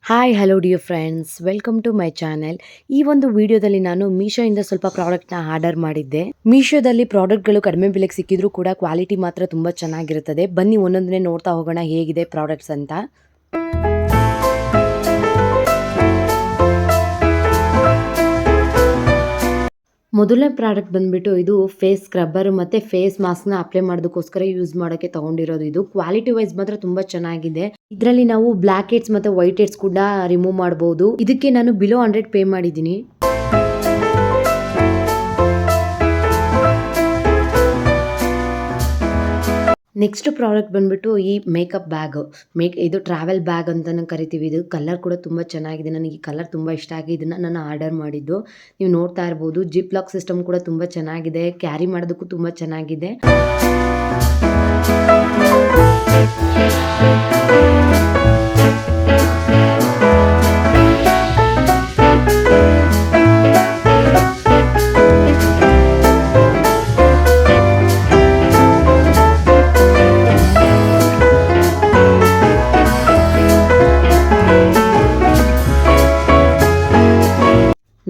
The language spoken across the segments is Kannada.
Hi hello dear friends, welcome to my channel. ಈ ಒಂದು ವಿಡಿಯೋದಲ್ಲಿ ನಾನು ಮೀಶೋಯಿಂದ ಸ್ವಲ್ಪ ಪ್ರಾಡಕ್ಟ್ನ ಆರ್ಡರ್ ಮಾಡಿದ್ದೆ. ಮೀಶೋದಲ್ಲಿ ಪ್ರಾಡಕ್ಟ್ಗಳು ಕಡಿಮೆ ಬೆಲೆಗೆ ಸಿಕ್ಕಿದ್ರು ಕೂಡ ಕ್ವಾಲಿಟಿ ಮಾತ್ರ ತುಂಬ ಚೆನ್ನಾಗಿರುತ್ತದೆ. ಬನ್ನಿ ಒಂದೊಂದನ್ನೇ ನೋಡ್ತಾ ಹೋಗೋಣ ಹೇಗಿದೆ ಪ್ರಾಡಕ್ಟ್ಸ್ ಅಂತ. ಮೊದಲನೇ ಪ್ರಾಡಕ್ಟ್ ಬಂದ್ಬಿಟ್ಟು ಇದು ಫೇಸ್ ಸ್ಕ್ರಬ್ಬರ್ ಮತ್ತು ಫೇಸ್ ಮಾಸ್ಕ್ನ ಅಪ್ಲೈ ಮಾಡೋದಕ್ಕೋಸ್ಕರ ಯೂಸ್ ಮಾಡೋಕ್ಕೆ ತೊಗೊಂಡಿರೋದು. ಇದು ಕ್ವಾಲಿಟಿ ವೈಸ್ ಮಾತ್ರ ತುಂಬ ಚೆನ್ನಾಗಿದೆ. ಇದರಲ್ಲಿ ನಾವು ಬ್ಲ್ಯಾಕ್ ಹೆಡ್ಸ್ ಮತ್ತು ವೈಟ್ ಹೆಡ್ಸ್ ಕೂಡ ರಿಮೂವ್ ಮಾಡ್ಬೋದು. ಇದಕ್ಕೆ ನಾನು ಬಿಲೋ 100 ಪೇ ಮಾಡಿದ್ದೀನಿ. ನೆಕ್ಸ್ಟ್ ಪ್ರಾಡಕ್ಟ್ ಬಂದ್ಬಿಟ್ಟು ಈ ಮೇಕಪ್ ಬ್ಯಾಗ್. ಇದು ಟ್ರಾವೆಲ್ ಬ್ಯಾಗ್ ಅಂತ ಕರಿತೀವಿ. ಇದು ಕಲರ್ ಕೂಡ ತುಂಬ ಚೆನ್ನಾಗಿದೆ. ನನಗೆ ಈ ಕಲರ್ ತುಂಬ ಇಷ್ಟ ಆಗಿ ಇದನ್ನು ನಾನು ಆರ್ಡರ್ ಮಾಡಿದ್ದು. ನೀವು ನೋಡ್ತಾ ಇರ್ಬೋದು, ಜಿಪ್ ಲಾಕ್ ಸಿಸ್ಟಮ್ ಕೂಡ ತುಂಬ ಚೆನ್ನಾಗಿದೆ. ಕ್ಯಾರಿ ಮಾಡೋದಕ್ಕೂ ತುಂಬ ಚೆನ್ನಾಗಿದೆ.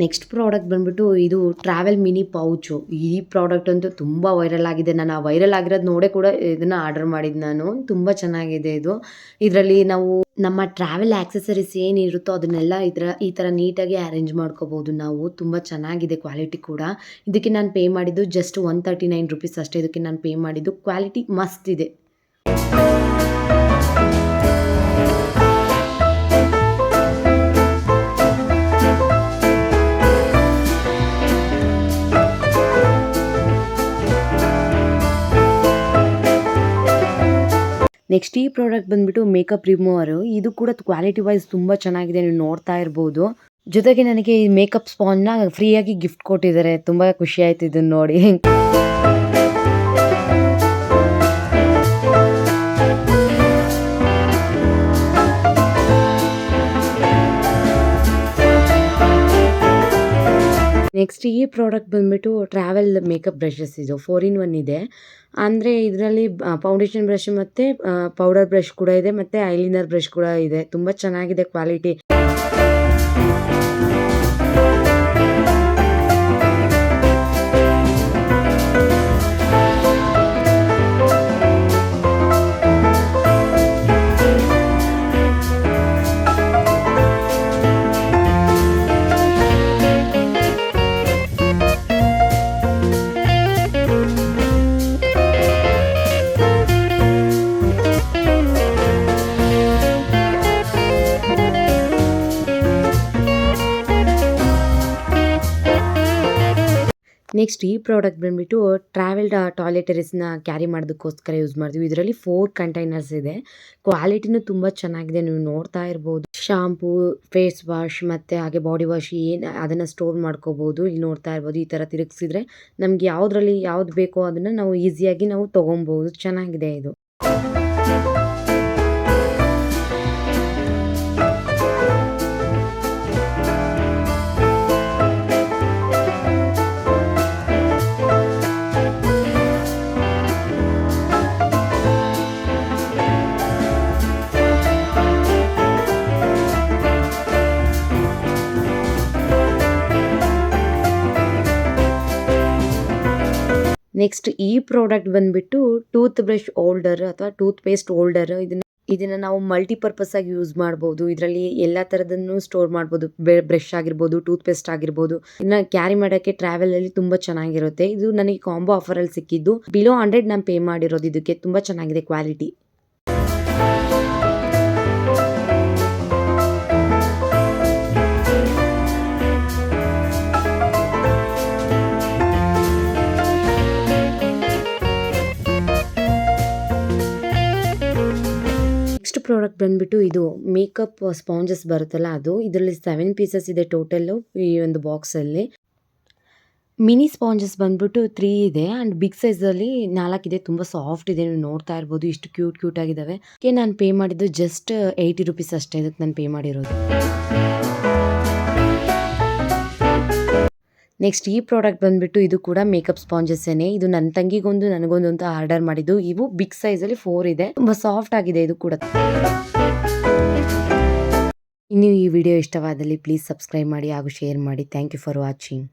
ನೆಕ್ಸ್ಟ್ ಪ್ರಾಡಕ್ಟ್ ಬಂದ್ಬಿಟ್ಟು ಇದು ಟ್ರಾವೆಲ್ ಮಿನಿ ಪೌಚು. ಈ ಪ್ರಾಡಕ್ಟ್ ಅಂತೂ ತುಂಬ ವೈರಲ್ ಆಗಿದೆ. ನಾನು ಆ ವೈರಲ್ ಆಗಿರೋದು ನೋಡೇ ಕೂಡ ಇದನ್ನು ಆರ್ಡರ್ ಮಾಡಿದ್ದು ನಾನು. ತುಂಬ ಚೆನ್ನಾಗಿದೆ ಇದು. ಇದರಲ್ಲಿ ನಾವು ನಮ್ಮ ಟ್ರಾವೆಲ್ ಆಕ್ಸೆಸರೀಸ್ ಏನಿರುತ್ತೋ ಅದನ್ನೆಲ್ಲ ಈ ಥರ ನೀಟಾಗಿ ಅರೇಂಜ್ ಮಾಡ್ಕೋಬೋದು ನಾವು. ತುಂಬ ಚೆನ್ನಾಗಿದೆ ಕ್ವಾಲಿಟಿ ಕೂಡ. ಇದಕ್ಕೆ ನಾನು ಪೇ ಮಾಡಿದ್ದು ಜಸ್ಟ್ 139 ರುಪೀಸ್ ಅಷ್ಟೇ. ಇದಕ್ಕೆ ನಾನು ಪೇ ಮಾಡಿದ್ದು. ಕ್ವಾಲಿಟಿ ಮಸ್ತ್ ಇದೆ. ನೆಕ್ಸ್ಟ್ ಈ ಪ್ರಾಡಕ್ಟ್ ಬಂದ್ಬಿಟ್ಟು ಮೇಕಪ್ ರಿಮೂವರು. ಇದು ಕೂಡ ಕ್ವಾಲಿಟಿ ವೈಸ್ ತುಂಬ ಚೆನ್ನಾಗಿದೆ, ನೀವು ನೋಡ್ತಾ ಇರ್ಬೋದು. ಜೊತೆಗೆ ನನಗೆ ಈ ಮೇಕಪ್ ಸ್ಪಾಂಜ್ನ ಫ್ರೀಯಾಗಿ ಗಿಫ್ಟ್ ಕೊಟ್ಟಿದ್ದಾರೆ. ತುಂಬ ಖುಷಿ ಆಯ್ತು ಇದನ್ನು ನೋಡಿ. ನೆಕ್ಸ್ಟ್ ಈ ಪ್ರಾಡಕ್ಟ್ ಬಂದ್ಬಿಟ್ಟು ಟ್ರಾವೆಲ್ ಮೇಕಪ್ ಬ್ರಷಸ್. ಇದು 4 in 1 ಇದೆ. ಅಂದರೆ ಇದರಲ್ಲಿ ಫೌಂಡೇಶನ್ ಬ್ರಷ್ ಮತ್ತು ಪೌಡರ್ ಬ್ರಷ್ ಕೂಡ ಇದೆ, ಮತ್ತು ಐಲೈನರ್ ಬ್ರಷ್ ಕೂಡ ಇದೆ. ತುಂಬ ಚೆನ್ನಾಗಿದೆ ಕ್ವಾಲಿಟಿ. ನೆಕ್ಸ್ಟ್ ಈ ಪ್ರಾಡಕ್ಟ್ ಬಂದ್ಬಿಟ್ಟು ಟ್ರಾವೆಲ್ ಟಾಯ್ಲೆಟರೀಸ್ನ ಕ್ಯಾರಿ ಮಾಡೋದಕ್ಕೋಸ್ಕರ ಯೂಸ್ ಮಾಡ್ತೀವಿ. ಇದರಲ್ಲಿ 4 ಕಂಟೈನರ್ಸ್ ಇದೆ. ಕ್ವಾಲಿಟಿನೂ ತುಂಬ ಚೆನ್ನಾಗಿದೆ, ನೀವು ನೋಡ್ತಾ ಇರ್ಬೋದು. ಶಾಂಪೂ, ಫೇಸ್ ವಾಶ್ ಮತ್ತು ಹಾಗೆ ಬಾಡಿ ವಾಶ್ ಅದನ್ನು ಸ್ಟೋರ್ ಮಾಡ್ಕೋಬೋದು. ಇಲ್ಲಿ ನೋಡ್ತಾ ಇರ್ಬೋದು, ಈ ಥರ ತಿರುಗಿಸಿದ್ರೆ ನಮ್ಗೆ ಯಾವ್ದು ಬೇಕೋ ಅದನ್ನು ನಾವು ಈಸಿಯಾಗಿ ನಾವು ತೊಗೊಬೋದು. ಚೆನ್ನಾಗಿದೆ ಇದು. ನೆಕ್ಸ್ಟ್ ಈ ಪ್ರಾಡಕ್ಟ್ ಬಂದ್ಬಿಟ್ಟು ಟೂತ್ ಬ್ರಷ್ ಹೋಲ್ಡರ್ ಅಥವಾ ಟೂತ್ ಪೇಸ್ಟ್ ಹೋಲ್ಡರ್. ಇದನ್ನ ನಾವು ಮಲ್ಟಿಪರ್ಪಸ್ ಆಗಿ ಯೂಸ್ ಮಾಡ್ಬೋದು. ಇದರಲ್ಲಿ ಎಲ್ಲ ಥರದನ್ನು ಸ್ಟೋರ್ ಮಾಡ್ಬೋದು. ಬ್ರಷ್ ಆಗಿರ್ಬೋದು, ಟೂತ್ ಪೇಸ್ಟ್ ಆಗಿರ್ಬೋದು. ಇದನ್ನ ಕ್ಯಾರಿ ಮಾಡೋಕ್ಕೆ ಟ್ರಾವೆಲ್ ಅಲ್ಲಿ ತುಂಬ ಚೆನ್ನಾಗಿರುತ್ತೆ. ಇದು ನನಗೆ ಕಾಂಬೋ ಆಫರ್ ಅಲ್ಲಿ ಸಿಕ್ಕಿದ್ದು. ಬಿಲೋ 100 ನಾನು ಪೇ ಮಾಡಿರೋದು. ಇದಕ್ಕೆ ತುಂಬ ಚೆನ್ನಾಗಿದೆ ಕ್ವಾಲಿಟಿ. ನೆಕ್ಸ್ಟ್ ಪ್ರಾಡಕ್ಟ್ ಬಂದ್ಬಿಟ್ಟು ಇದು ಮೇಕಪ್ ಸ್ಪಾಂಜಸ್ ಬರುತ್ತಲ್ಲ ಅದು. ಇದರಲ್ಲಿ 7 ಪೀಸಸ್ ಇದೆ ಟೋಟಲ್ಲು ಈ ಒಂದು ಬಾಕ್ಸಲ್ಲಿ. ಮಿನಿ ಸ್ಪಾಂಜಸ್ ಬಂದ್ಬಿಟ್ಟು 3 ಇದೆ ಆ್ಯಂಡ್ ಬಿಗ್ ಸೈಜಲ್ಲಿ 4 ಇದೆ. ತುಂಬ ಸಾಫ್ಟ್ ಇದೆ, ನೀವು ನೋಡ್ತಾ ಇರ್ಬೋದು ಇಷ್ಟು ಕ್ಯೂಟ್ ಆಗಿದ್ದಾವೆ. ನಾನು ಪೇ ಮಾಡಿದ್ದು ಜಸ್ಟ್ 80 ರುಪೀಸ್ ಅಷ್ಟೇ. ಇದಕ್ಕೆ ನಾನು ಪೇ ಮಾಡಿರೋದು. ನೆಕ್ಸ್ಟ್ ಈ ಪ್ರಾಡಕ್ಟ್ ಬಂದ್ಬಿಟ್ಟು ಇದು ಕೂಡ ಮೇಕಪ್ ಸ್ಪಾಂಜಸ್ಸೇನೆ. ಇದು ನನ್ನ ತಂಗಿಗೊಂದು ನನಗೊಂದು ಅಂತ ಆರ್ಡರ್ ಮಾಡಿದ್ದು. ಇವು ಬಿಗ್ ಸೈಜಲ್ಲಿ 4 ಇದೆ. ತುಂಬ ಸಾಫ್ಟ್ ಆಗಿದೆ ಇದು ಕೂಡ. ಇನ್ನು ಈ ವಿಡಿಯೋ ಇಷ್ಟವಾದಲ್ಲಿ ಪ್ಲೀಸ್ ಸಬ್ಸ್ಕ್ರೈಬ್ ಮಾಡಿ ಹಾಗೂ ಶೇರ್ ಮಾಡಿ. Thank you for watching.